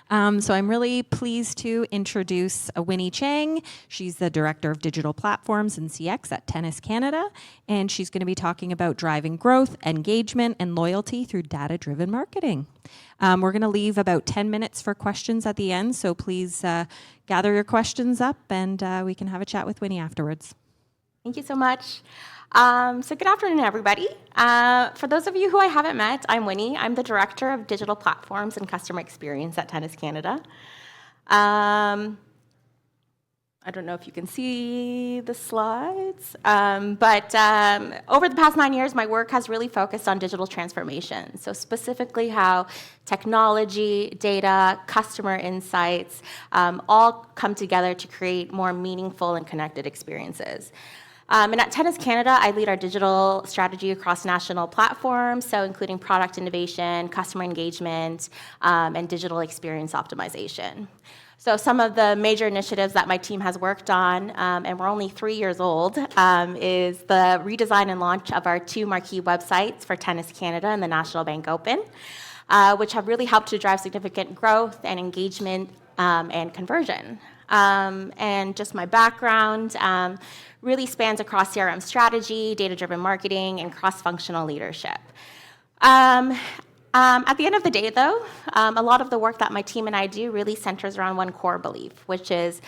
So I'm really pleased to introduce Winnie Chung. She's the Director of Digital Platforms and CX at Tennis Canada, and she's going to be talking about driving growth, engagement, and loyalty through data-driven marketing. We're going to leave about 10 minutes for questions at the end, so please gather your questions up, and we can have a chat with Winnie afterwards. Thank you so much. So good afternoon, everybody. For those of you who I haven't met, I'm Winnie. I'm the Director of Digital Platforms and Customer Experience at Tennis Canada. I don't know if you can see the slides, but over the past 9 years, my work has really focused on digital transformation. So specifically how technology, data, customer insights all come together to create more meaningful and connected experiences. And at Tennis Canada, I lead our digital strategy across national platforms, so including product innovation, customer engagement, and digital experience optimization. So some of the major initiatives that my team has worked on, and we're only 3 years old, is the redesign and launch of our 2 marquee websites for Tennis Canada and the National Bank Open, which have really helped to drive significant growth and engagement and conversion. And just my background really spans across CRM strategy, data-driven marketing, and cross-functional leadership. At the end of the day, though, a lot of the work that my team and I do really centers around one core belief, which is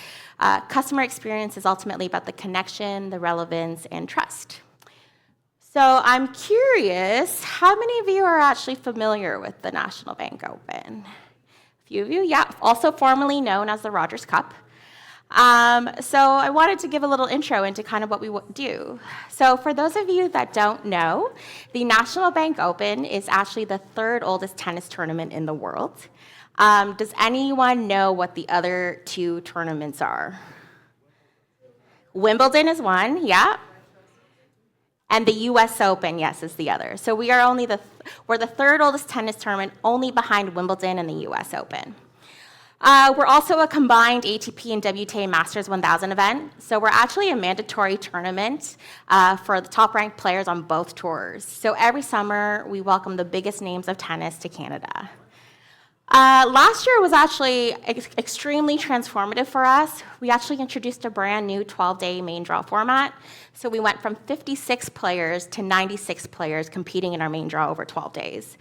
customer experience is ultimately about the connection, the relevance, and trust. So I'm curious, how many of you are actually familiar with the National Bank Open? A few of you, yeah, also formerly known as the Rogers Cup. So I wanted to give a little intro into kind of what we do. So for those of you that don't know, the National Bank Open is actually the 3rd oldest tennis tournament in the world. Does anyone know what the other 2 tournaments are? Wimbledon is one, yeah. And the US Open, yes, is the other. So we're the 3rd oldest tennis tournament, only behind Wimbledon and the US Open. We're also a combined ATP and WTA Masters 1000 event, so we're actually a mandatory tournament for the top-ranked players on both tours. So every summer, we welcome the biggest names of tennis to Canada. Last year was actually extremely transformative for us. We actually introduced a brand new 12-day main draw format. So we went from 56 players to 96 players competing in our main draw over 12 days.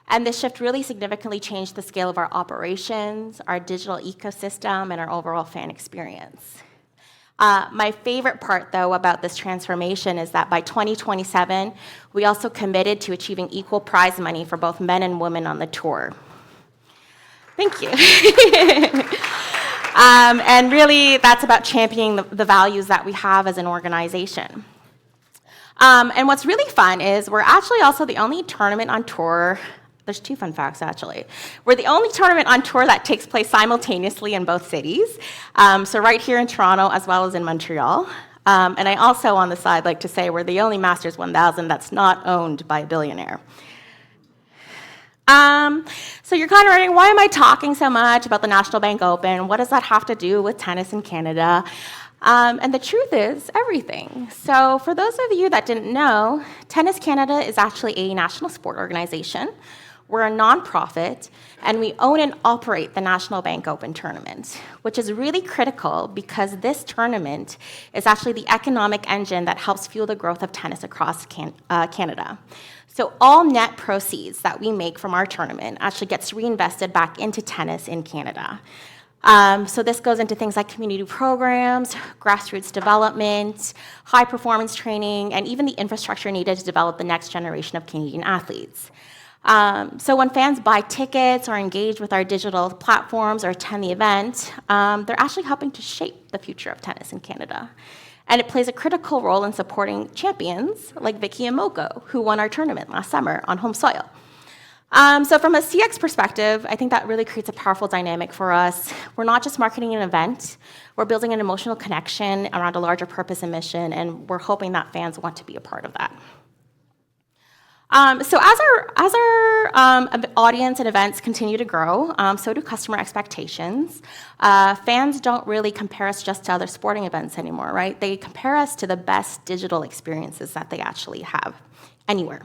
And this shift really significantly changed the scale of our operations, our digital ecosystem, and our overall fan experience. My favorite part, though, about this transformation is that by 2027, we also committed to achieving equal prize money for both men and women on the tour. Thank you. And really, that's about championing the values that we have as an organization. And what's really fun is we're actually also the only tournament on tour. There's 2 fun facts, actually. We're the only tournament on tour that takes place simultaneously in both cities. So right here in Toronto, as well as in Montreal. And I also, on the side, like to say we're the only Masters 1000 that's not owned by a billionaire. So you're kind of wondering, why am I talking so much about the National Bank Open? What does that have to do with tennis in Canada? And the truth is, everything. So for those of you that didn't know, Tennis Canada is actually a national sport organization. We're a nonprofit, and we own and operate the National Bank Open tournament, which is really critical because this tournament is actually the economic engine that helps fuel the growth of tennis across Canada. So all net proceeds that we make from our tournament actually gets reinvested back into tennis in Canada. So this goes into things like community programs, grassroots development, high-performance training, and even the infrastructure needed to develop the next generation of Canadian athletes. So when fans buy tickets or engage with our digital platforms or attend the event, they're actually helping to shape the future of tennis in Canada. And it plays a critical role in supporting champions like Vicky and Moko, who won our tournament last summer on home soil. So from a CX perspective, I think that really creates a powerful dynamic for us. We're not just marketing an event, we're building an emotional connection around a larger purpose and mission, and we're hoping that fans want to be a part of that. So as our audience and events continue to grow, so do customer expectations. Fans don't really compare us just to other sporting events anymore, right? They compare us to the best digital experiences that they actually have anywhere.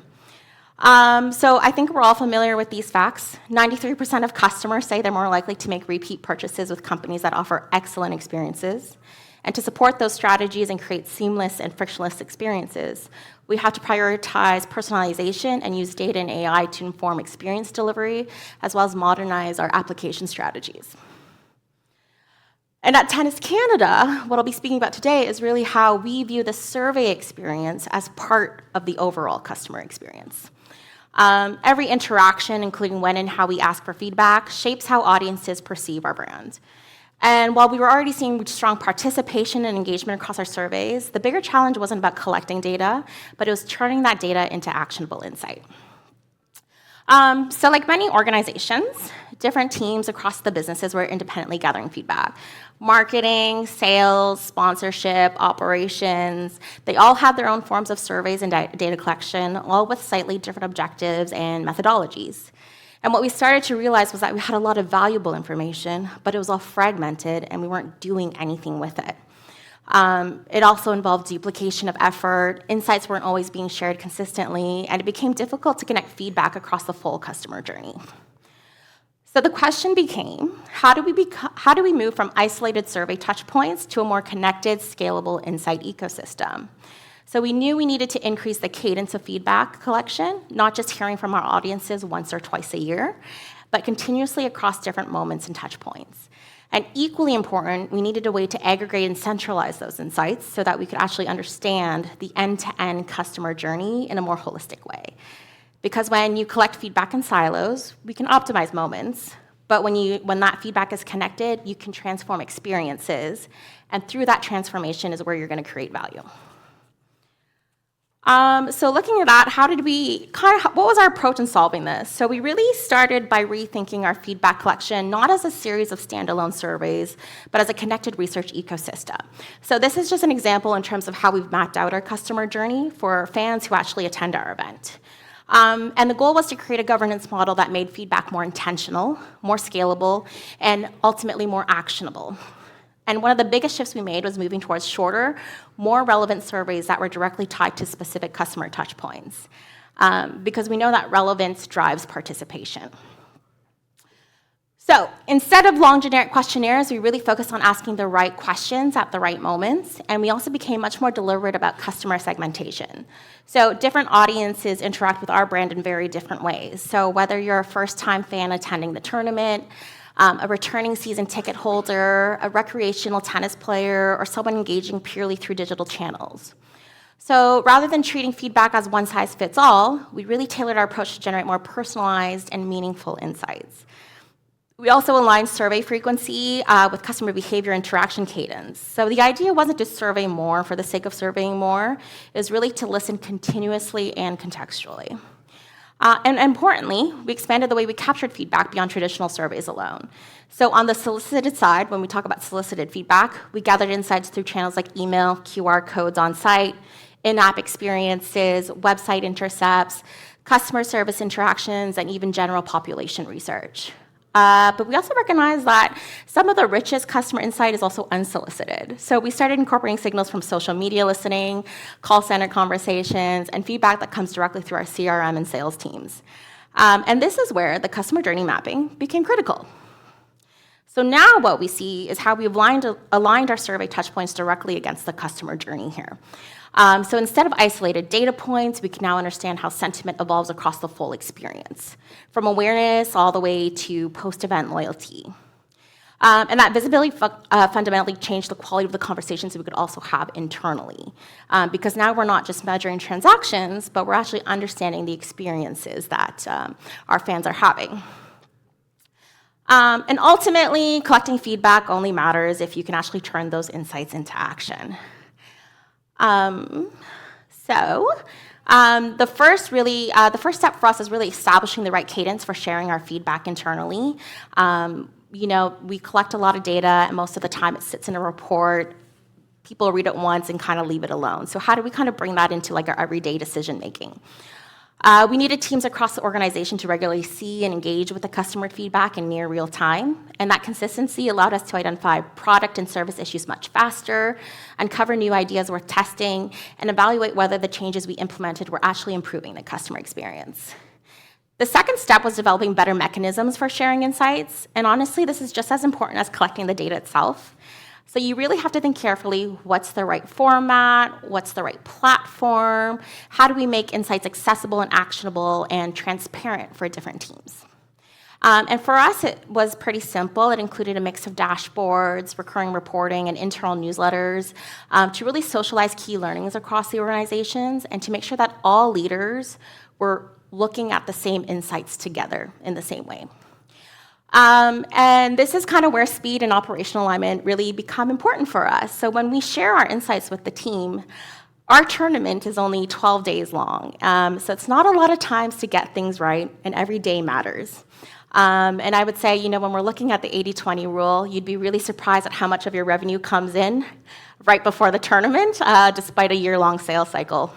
So I think we're all familiar with these facts. 93% of customers say they're more likely to make repeat purchases with companies that offer excellent experiences. And to support those strategies and create seamless and frictionless experiences, we have to prioritize personalization and use data and AI to inform experience delivery, as well as modernize our application strategies. And at Tennis Canada, what I'll be speaking about today is really how we view the survey experience as part of the overall customer experience. Every interaction, including when and how we ask for feedback, shapes how audiences perceive our brand. And while we were already seeing strong participation and engagement across our surveys, the bigger challenge wasn't about collecting data, but it was turning that data into actionable insight. So like many organizations, different teams across the businesses were independently gathering feedback. Marketing, sales, sponsorship, operations, they all had their own forms of surveys and data collection, all with slightly different objectives and methodologies. And what we started to realize was that we had a lot of valuable information, but it was all fragmented and we weren't doing anything with it. It also involved duplication of effort, insights weren't always being shared consistently, and it became difficult to connect feedback across the full customer journey. So the question became, how do we move from isolated survey touchpoints to a more connected, scalable insight ecosystem? So we knew we needed to increase the cadence of feedback collection, not just hearing from our audiences once or twice a year, but continuously across different moments and touchpoints. And equally important, we needed a way to aggregate and centralize those insights so that we could actually understand the end-to-end customer journey in a more holistic way. Because when you collect feedback in silos, we can optimize moments, but when that feedback is connected, you can transform experiences, and through that transformation is where you're going to create value. So looking at that, what was our approach in solving this? So we really started by rethinking our feedback collection, not as a series of standalone surveys, but as a connected research ecosystem. So this is just an example in terms of how we've mapped out our customer journey for fans who actually attend our event. And the goal was to create a governance model that made feedback more intentional, more scalable, and ultimately more actionable. And one of the biggest shifts we made was moving towards shorter, more relevant surveys that were directly tied to specific customer touchpoints, because we know that relevance drives participation. So instead of long generic questionnaires, we really focused on asking the right questions at the right moments, and we also became much more deliberate about customer segmentation. So different audiences interact with our brand in very different ways. So whether you're a first-time fan attending the tournament, a returning season ticket holder, a recreational tennis player, or someone engaging purely through digital channels. So rather than treating feedback as one size fits all, we really tailored our approach to generate more personalized and meaningful insights. We also aligned survey frequency with customer behavior interaction cadence. So the idea wasn't to survey more for the sake of surveying more, it was really to listen continuously and contextually. And importantly, we expanded the way we captured feedback beyond traditional surveys alone. So on the solicited side, when we talk about solicited feedback, we gathered insights through channels like email, QR codes on site, in-app experiences, website intercepts, customer service interactions, and even general population research. But we also recognize that some of the richest customer insight is also unsolicited. So we started incorporating signals from social media listening, call center conversations, and feedback that comes directly through our CRM and sales teams. And this is where the customer journey mapping became critical. So now what we see is how we've aligned our survey touchpoints directly against the customer journey here. So instead of isolated data points, we can now understand how sentiment evolves across the full experience, from awareness all the way to post-event loyalty. And that visibility fundamentally changed the quality of the conversations we could also have internally, because now we're not just measuring transactions, but we're actually understanding the experiences that our fans are having. And ultimately, collecting feedback only matters if you can actually turn those insights into action. The first step for us is really establishing the right cadence for sharing our feedback internally. We collect a lot of data, and most of the time it sits in a report. People read it once and kind of leave it alone. So how do we kind of bring that into like our everyday decision making? We needed teams across the organization to regularly see and engage with the customer feedback in near real time. And that consistency allowed us to identify product and service issues much faster, uncover new ideas worth testing, and evaluate whether the changes we implemented were actually improving the customer experience. The second step was developing better mechanisms for sharing insights. And honestly, this is just as important as collecting the data itself. So you really have to think carefully, what's the right format, what's the right platform, how do we make insights accessible and actionable and transparent for different teams? And for us, it was pretty simple. It included a mix of dashboards, recurring reporting, and internal newsletters to really socialize key learnings across the organizations and to make sure that all leaders were looking at the same insights together in the same way. And this is kind of where speed and operational alignment really become important for us. So when we share our insights with the team, our tournament is only 12 days long. So it's not a lot of times to get things right, and every day matters. And I would say, when we're looking at the 80-20 rule, you'd be really surprised at how much of your revenue comes in right before the tournament, despite a year-long sales cycle.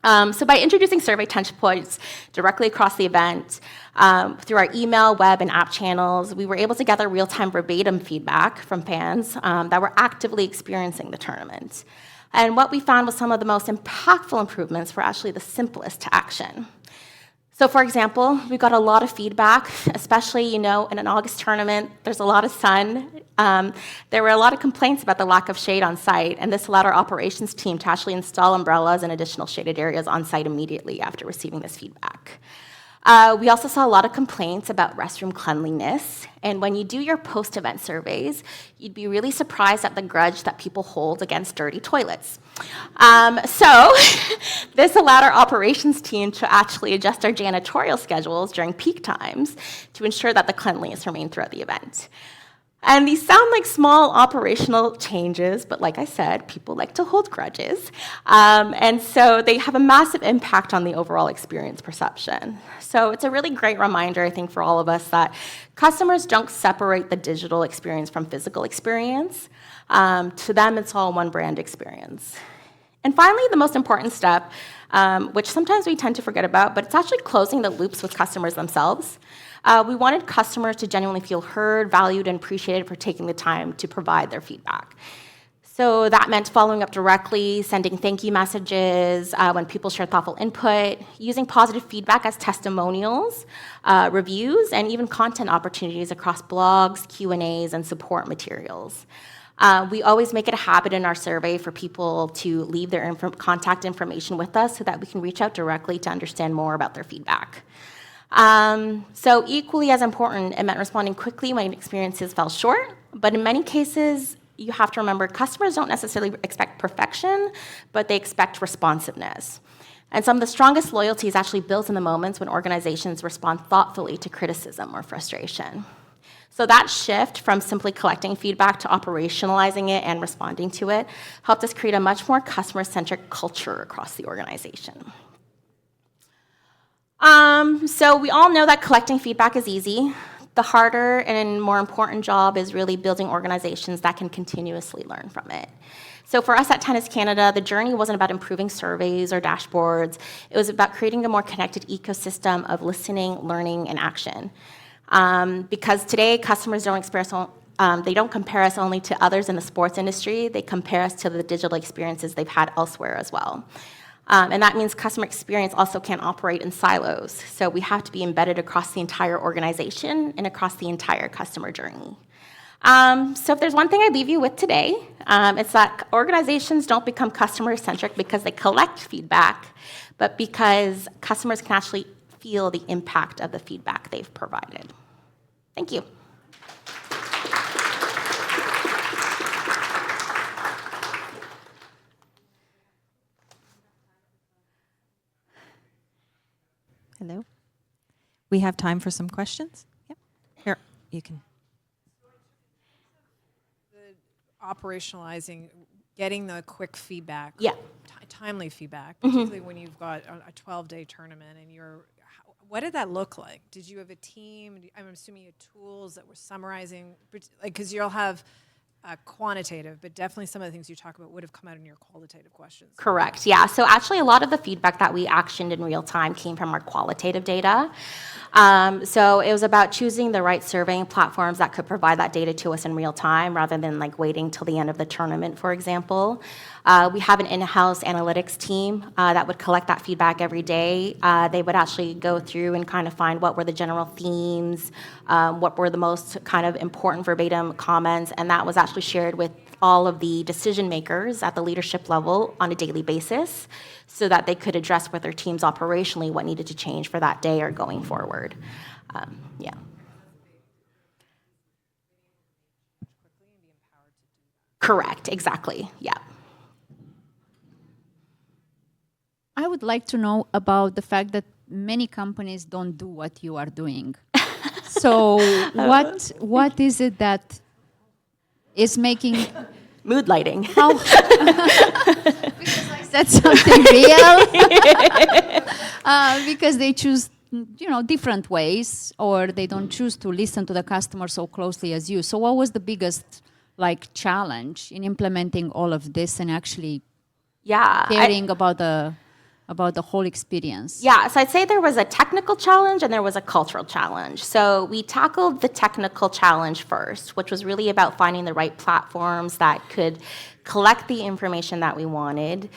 So by introducing survey touchpoints directly across the event, through our email, web, and app channels, we were able to gather real-time verbatim feedback from fans that were actively experiencing the tournament. And what we found was some of the most impactful improvements were actually the simplest to action. So for example, we got a lot of feedback, especially, in an August tournament, there's a lot of sun. There were a lot of complaints about the lack of shade on site, and this allowed our operations team to actually install umbrellas and additional shaded areas on site immediately after receiving this feedback. We also saw a lot of complaints about restroom cleanliness, and when you do your post-event surveys, you'd be really surprised at the grudge that people hold against dirty toilets. So this allowed our operations team to actually adjust our janitorial schedules during peak times to ensure that the cleanliness remained throughout the event. And these sound like small operational changes, but like I said, people like to hold grudges. And so they have a massive impact on the overall experience perception. So it's a really great reminder, I think, for all of us that customers don't separate the digital experience from physical experience. To them, it's all one brand experience. And finally, the most important step, which sometimes we tend to forget about, but it's actually closing the loops with customers themselves. We wanted customers to genuinely feel heard, valued, and appreciated for taking the time to provide their feedback. So that meant following up directly, sending thank you messages when people share thoughtful input, using positive feedback as testimonials, reviews, and even content opportunities across blogs, Q&As, and support materials. We always make it a habit in our survey for people to leave their contact information with us so that we can reach out directly to understand more about their feedback. So equally as important, it meant responding quickly when experiences fell short, but in many cases, you have to remember customers don't necessarily expect perfection, but they expect responsiveness. And some of the strongest loyalty is actually built in the moments when organizations respond thoughtfully to criticism or frustration. So that shift from simply collecting feedback to operationalizing it and responding to it helped us create a much more customer-centric culture across the organization. So we all know that collecting feedback is easy. The harder and more important job is really building organizations that can continuously learn from it. So for us at Tennis Canada, the journey wasn't about improving surveys or dashboards. It was about creating a more connected ecosystem of listening, learning, and action. Because today, customers they don't compare us only to others in the sports industry. They compare us to the digital experiences they've had elsewhere as well. And that means customer experience also can't operate in silos. So we have to be embedded across the entire organization and across the entire customer journey. So if there's one thing I leave you with today, it's that organizations don't become customer-centric because they collect feedback, but because customers can actually feel the impact of the feedback they've provided. Thank you. Hello. We have time for some questions. Yep. Here, you can. Operationalizing, getting the quick feedback, timely feedback, particularly when you've got a 12-day tournament and what did that look like? Did you have a team? I'm assuming you had tools that were summarizing, because you'll have quantitative, but definitely some of the things you talk about would have come out in your qualitative questions. Correct, yeah. So actually a lot of the feedback that we actioned in real time came from our qualitative data. So it was about choosing the right surveying platforms that could provide that data to us in real time rather than like waiting till the end of the tournament, for example. We have an in-house analytics team that would collect that feedback every day. They would actually go through and kind of find what were the general themes, what were the most kind of important verbatim comments, and that was actually shared with all of the decision makers at the leadership level on a daily basis so that they could address with their teams operationally what needed to change for that day or going forward. Yeah. Correct, exactly, yeah. I would like to know about the fact that many companies don't do what you are doing. So what is it that is making mood lighting? How? Because I said something real. Because they choose, different ways, or they don't choose to listen to the customer so closely as you. So what was the biggest challenge in implementing all of this and actually caring about the whole experience? Yeah, so I'd say there was a technical challenge and there was a cultural challenge. So we tackled the technical challenge first, which was really about finding the right platforms that could collect the information that we wanted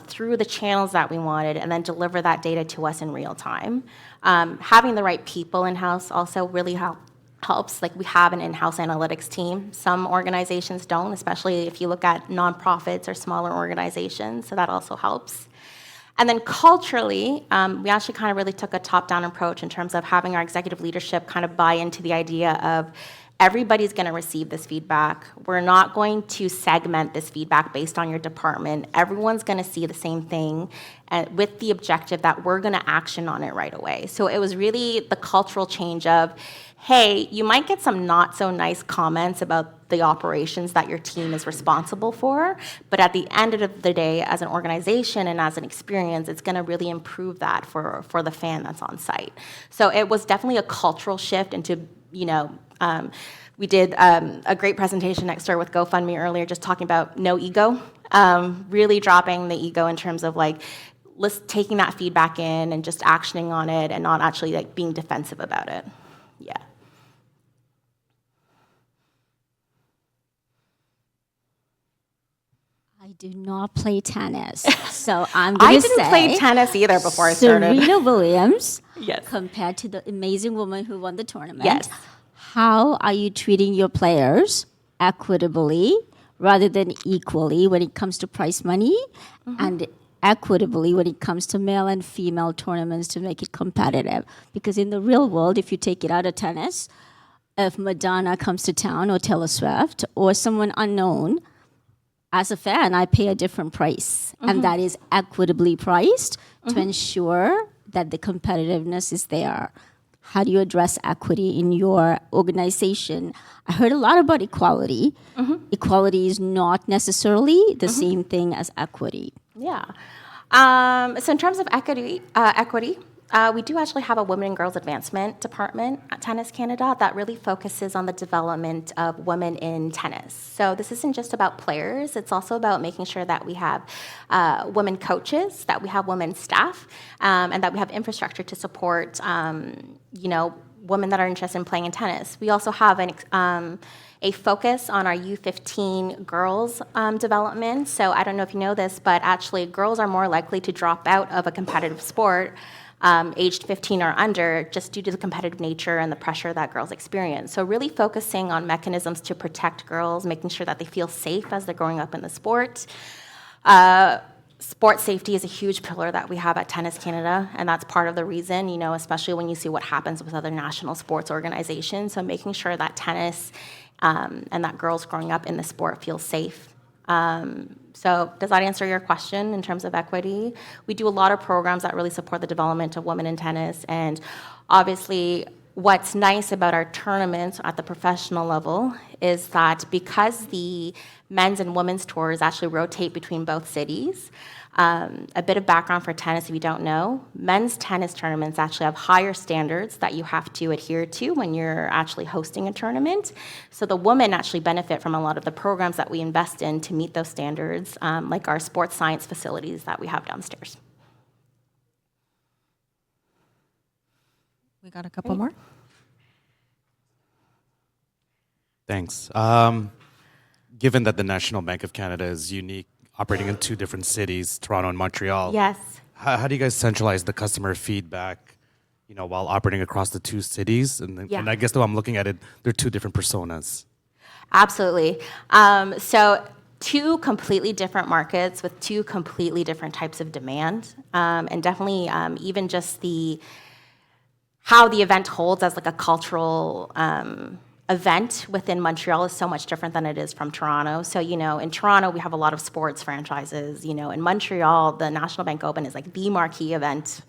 through the channels that we wanted and then deliver that data to us in real time. Having the right people in-house also really helps. Like we have an in-house analytics team. Some organizations don't, especially if you look at nonprofits or smaller organizations, so that also helps. And then culturally, we actually kind of really took a top-down approach in terms of having our executive leadership kind of buy into the idea of everybody's going to receive this feedback. We're not going to segment this feedback based on your department. Everyone's going to see the same thing with the objective that we're going to action on it right away. So it was really the cultural change of, hey, you might get some not so nice comments about the operations that your team is responsible for, but at the end of the day, as an organization and as an experience, it's going to really improve that for the fan that's on site. So it was definitely a cultural shift into, we did a great presentation next door with GoFundMe earlier, just talking about no ego, really dropping the ego in terms of taking that feedback in and just actioning on it and not actually being defensive about it. Yeah. I do not play tennis, so I'm going to say... I didn't play tennis either before I started. Serena Williams, yes, compared to the amazing woman who won the tournament. Yes. How are you treating your players equitably rather than equally when it comes to prize money, and equitably when it comes to male and female tournaments to make it competitive? Because in the real world, if you take it out of tennis, if Madonna comes to town or Taylor Swift or someone unknown, as a fan, I pay a different price, and that is equitably priced to ensure that the competitiveness is there. How do you address equity in your organization? I heard a lot about equality. Equality is not necessarily the same thing as equity. Yeah. So in terms of equity, we do actually have a Women and Girls Advancement department at Tennis Canada that really focuses on the development of women in tennis. So this isn't just about players, it's also about making sure that we have women coaches, that we have women staff, and that we have infrastructure to support, women that are interested in playing in tennis. We also have a focus on our U15 girls development. So I don't know if you know this, but actually girls are more likely to drop out of a competitive sport aged 15 or under, just due to the competitive nature and the pressure that girls experience. So really focusing on mechanisms to protect girls, making sure that they feel safe as they're growing up in the sport. Sport safety is a huge pillar that we have at Tennis Canada, and that's part of the reason, especially when you see what happens with other national sports organizations. So making sure that tennis and that girls growing up in the sport feel safe. So does that answer your question in terms of equity? We do a lot of programs that really support the development of women in tennis, and obviously what's nice about our tournaments at the professional level is that because the men's and women's tours actually rotate between both cities, a bit of background for tennis if you don't know, men's tennis tournaments actually have higher standards that you have to adhere to when you're actually hosting a tournament. So the women actually benefit from a lot of the programs that we invest in to meet those standards, like our sports science facilities that we have downstairs. We got a couple more. Thanks. Given that the National Bank of Canada is unique, operating in two different cities, Toronto and Montreal. Yes. How do you guys centralize the customer feedback, while operating across the two cities? And I guess the way I'm looking at it, they're two different personas. Absolutely. So two completely different markets with two completely different types of demand, and definitely even just how the event holds as like a cultural event within Montreal is so much different than it is from Toronto. So, in Toronto, we have a lot of sports franchises. In Montreal, the National Bank Open is like the marquee event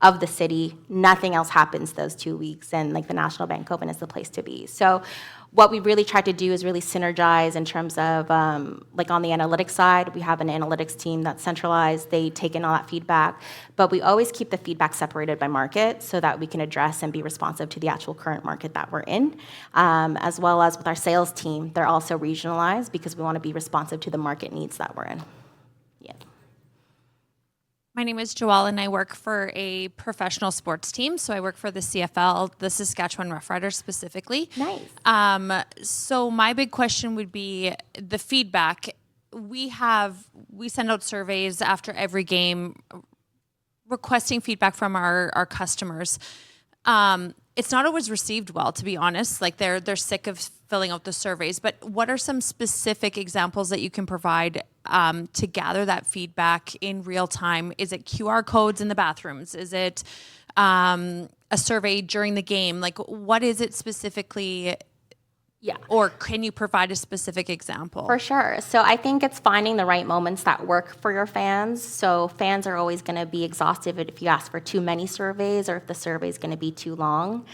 of the city. Nothing else happens those 2 weeks, and like the National Bank Open is the place to be. So what we really try to do is really synergize in terms of, like on the analytics side, we have an analytics team that's centralized. They take in all that feedback, but we always keep the feedback separated by market so that we can address and be responsive to the actual current market that we're in, as well as with our sales team. They're also regionalized because we want to be responsive to the market needs that we're in. Yeah. My name is Joelle, and I work for a professional sports team. So I work for the CFL, the Saskatchewan Roughriders specifically. Nice. So my big question would be the feedback. We send out surveys after every game requesting feedback from our customers. It's not always received well, to be honest. Like they're sick of filling out the surveys. But what are some specific examples that you can provide to gather that feedback in real time? Is it QR codes in the bathrooms? Is it a survey during the game? Like, what is it specifically? Yeah. Or can you provide a specific example? For sure. So I think it's finding the right moments that work for your fans. So fans are always going to be exhaustive if you ask for too many surveys or if the survey is going to be too long.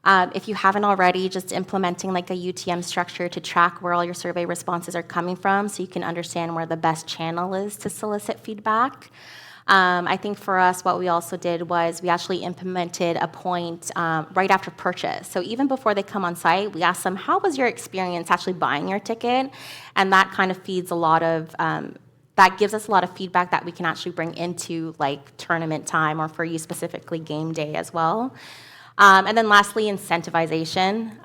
If you haven't already, just implementing like a UTM structure to track where all your survey responses are coming from so you can understand where the best channel is to solicit feedback. I think for us, what we also did was we actually implemented a point right after purchase. So even before they come on site, we asked them, how was your experience actually buying your ticket? And that kind of feeds a lot of, that gives us a lot of feedback that we can actually bring into like tournament time or for you specifically game day as well. And then lastly, incentivization.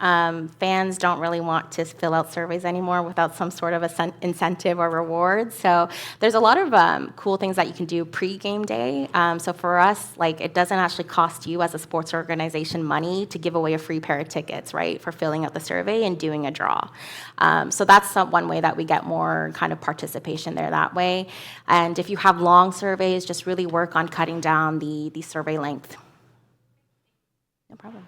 Fans don't really want to fill out surveys anymore without some sort of incentive or reward. So there's a lot of cool things that you can do pre-game day. So for us, like it doesn't actually cost you as a sports organization money to give away a free pair of tickets, right, for filling out the survey and doing a draw. So that's one way that we get more kind of participation there that way. And if you have long surveys, just really work on cutting down the survey length. No problem.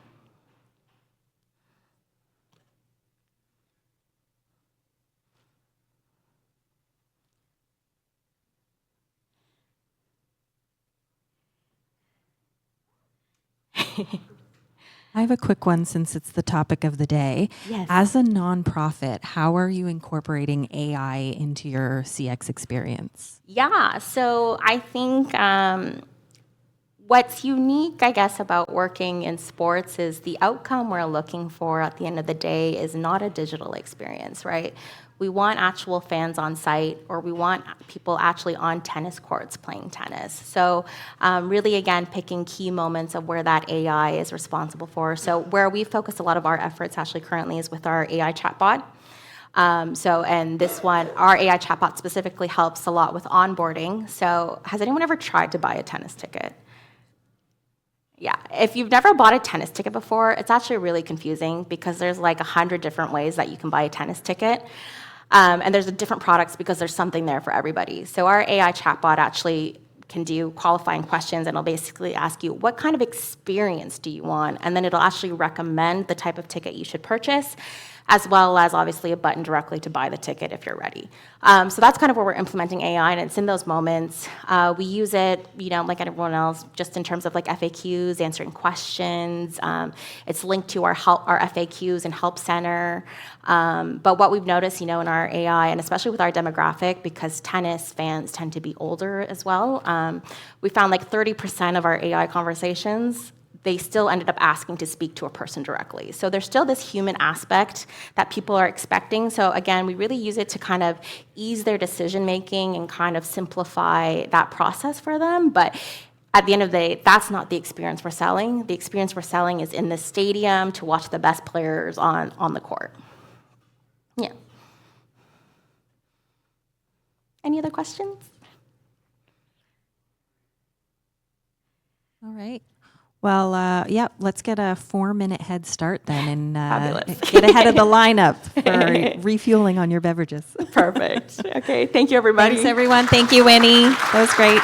I have a quick one since it's the topic of the day. Yes. As a nonprofit, how are you incorporating AI into your CX experience? Yeah, so I think what's unique, I guess, about working in sports is the outcome we're looking for at the end of the day is not a digital experience, right? We want actual fans on site, or we want people actually on tennis courts playing tennis. So really, again, picking key moments of where that AI is responsible for. So where we focus a lot of our efforts actually currently is with our AI chatbot. And this one, our AI chatbot specifically helps a lot with onboarding. So has anyone ever tried to buy a tennis ticket? Yeah, if you've never bought a tennis ticket before, it's actually really confusing because there's like 100 different ways that you can buy a tennis ticket. And there's different products because there's something there for everybody. So our AI chatbot actually can do qualifying questions, and it'll basically ask you, what kind of experience do you want? And then it'll actually recommend the type of ticket you should purchase. as well as obviously a button directly to buy the ticket if you're ready. So that's kind of where we're implementing AI, and it's in those moments. We use it, like everyone else, just in terms of like FAQs, answering questions. It's linked to our FAQs and help center. But what we've noticed, in our AI, and especially with our demographic, because tennis fans tend to be older as well, we found like 30% of our AI conversations, they still ended up asking to speak to a person directly. So there's still this human aspect that people are expecting. So again, we really use it to kind of ease their decision making and kind of simplify that process for them. But at the end of the day, that's not the experience we're selling. The experience we're selling is in the stadium to watch the best players on the court. Yeah. Any other questions? All right. Well, let's get a 4-minute head start then and Fabulous. get ahead of the lineup for refueling on your beverages. Perfect. Okay, thank you, everybody. Thanks, everyone. Thank you, Winnie. That was great.